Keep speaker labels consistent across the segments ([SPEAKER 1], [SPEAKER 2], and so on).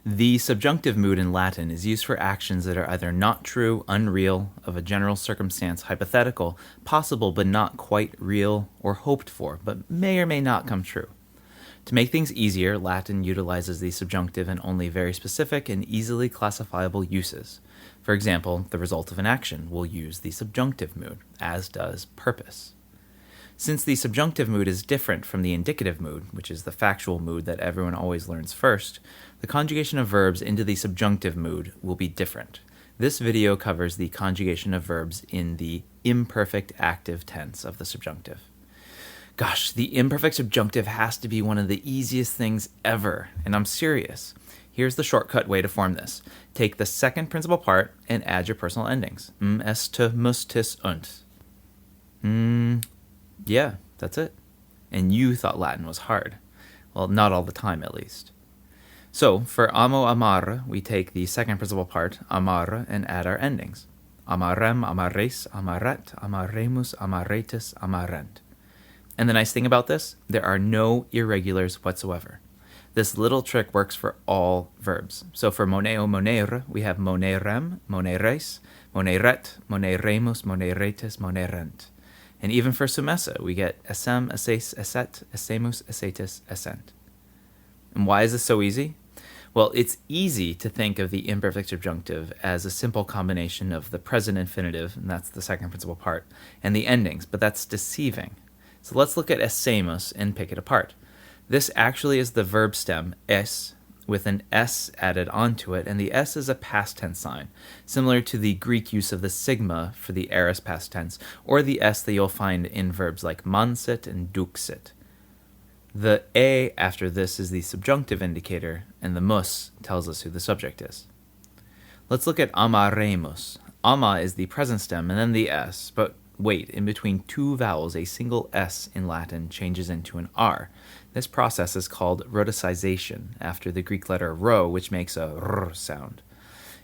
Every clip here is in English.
[SPEAKER 1] The subjunctive mood in Latin is used for actions that are either not true, unreal, of a general circumstance, hypothetical, possible but not quite real, or hoped for, but may or may not come true. To make things easier, Latin utilizes the subjunctive in only very specific and easily classifiable uses. For example, the result of an action will use the subjunctive mood, as does purpose. Since the subjunctive mood is different from the indicative mood, which is the factual mood that everyone always learns first, the conjugation of verbs into the subjunctive mood will be different. This video covers the conjugation of verbs in the imperfect active tense of the subjunctive. Gosh, the imperfect subjunctive has to be one of the easiest things ever, and I'm serious. Here's the shortcut way to form this. Take the second principal part and add your personal endings. Est, mus, tis, und. Yeah, that's it. And you thought Latin was hard. Well, not all the time, at least. So, for amo, amar, we take the second principal part, amar, and add our endings. Amarem, amares, amaret, amaremus, amaretis, amarent. And the nice thing about this, there are no irregulars whatsoever. This little trick works for all verbs. So for moneo, monere, we have monerem, moneres, moneret, moneremus, moneretis, monerent. And even for sumessa, we get esem, eses, eset, esemus, esetis, essent. And why is this so easy? Well, it's easy to think of the imperfect subjunctive as a simple combination of the present infinitive, and that's the second principal part, and the endings, but that's deceiving. So let's look at esemus and pick it apart. This actually is the verb stem, es, with an s added onto it, and the s is a past tense sign, similar to the Greek use of the sigma for the aorist past tense, or the s that you'll find in verbs like mansit and duxit. The a after this is the subjunctive indicator, and the mus tells us who the subject is. Let's look at amaremus. Ama is the present stem, and then the s, but wait, in between two vowels, a single s in Latin changes into an r. This process is called rhoticization, after the Greek letter rho, which makes a r sound.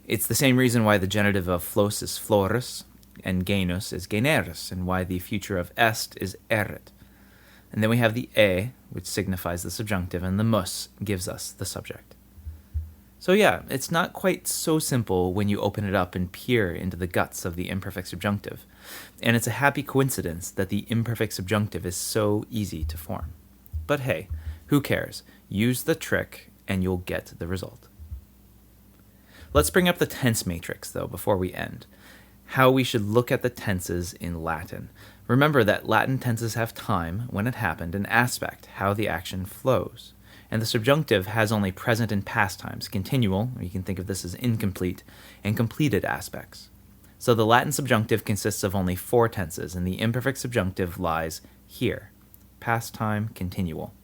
[SPEAKER 1] It's the same reason why the genitive of flos is florus, and genus is generis, and why the future of est is erit. And then we have the e, which signifies the subjunctive, and the mus gives us the subject. So yeah, it's not quite so simple when you open it up and peer into the guts of the imperfect subjunctive. And it's a happy coincidence that the imperfect subjunctive is so easy to form. But hey, who cares? Use the trick and you'll get the result. Let's bring up the tense matrix, though, before we end. How we should look at the tenses in Latin. Remember that Latin tenses have time, when it happened, and aspect, how the action flows. And the subjunctive has only present and past times, continual, or you can think of this as incomplete, and completed aspects. So the Latin subjunctive consists of only 4 tenses, and the imperfect subjunctive lies here. Past time, continual.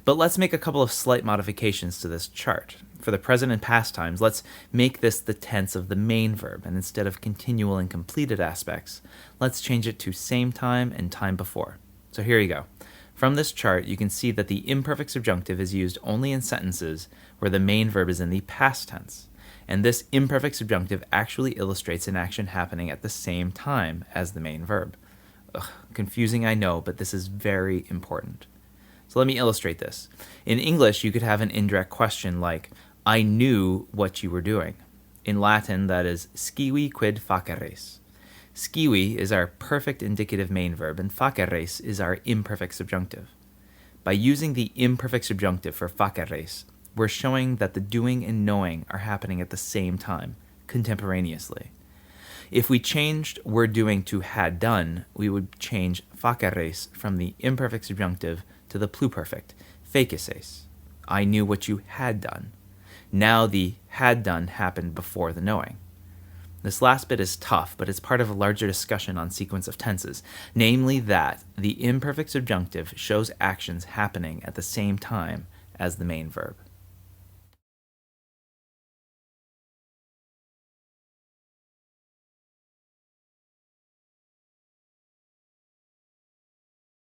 [SPEAKER 1] But let's make a couple of slight modifications to this chart. For the present and past times, let's make this the tense of the main verb, and instead of continual and completed aspects, let's change it to same time and time before. So here you go. From this chart, you can see that the imperfect subjunctive is used only in sentences where the main verb is in the past tense. And this imperfect subjunctive actually illustrates an action happening at the same time as the main verb. Confusing, I know, but this is very important. So let me illustrate this. In English, you could have an indirect question like, I knew what you were doing. In Latin, that is, scivi quid faceres. Scivi is our perfect indicative main verb, and faceres is our imperfect subjunctive. By using the imperfect subjunctive for faceres, we're showing that the doing and knowing are happening at the same time, contemporaneously. If we changed were doing to had done, we would change faceres from the imperfect subjunctive to the pluperfect, facices. I knew what you had done. Now the had done happened before the knowing. This last bit is tough, but it's part of a larger discussion on sequence of tenses, namely that the imperfect subjunctive shows actions happening at the same time as the main verb.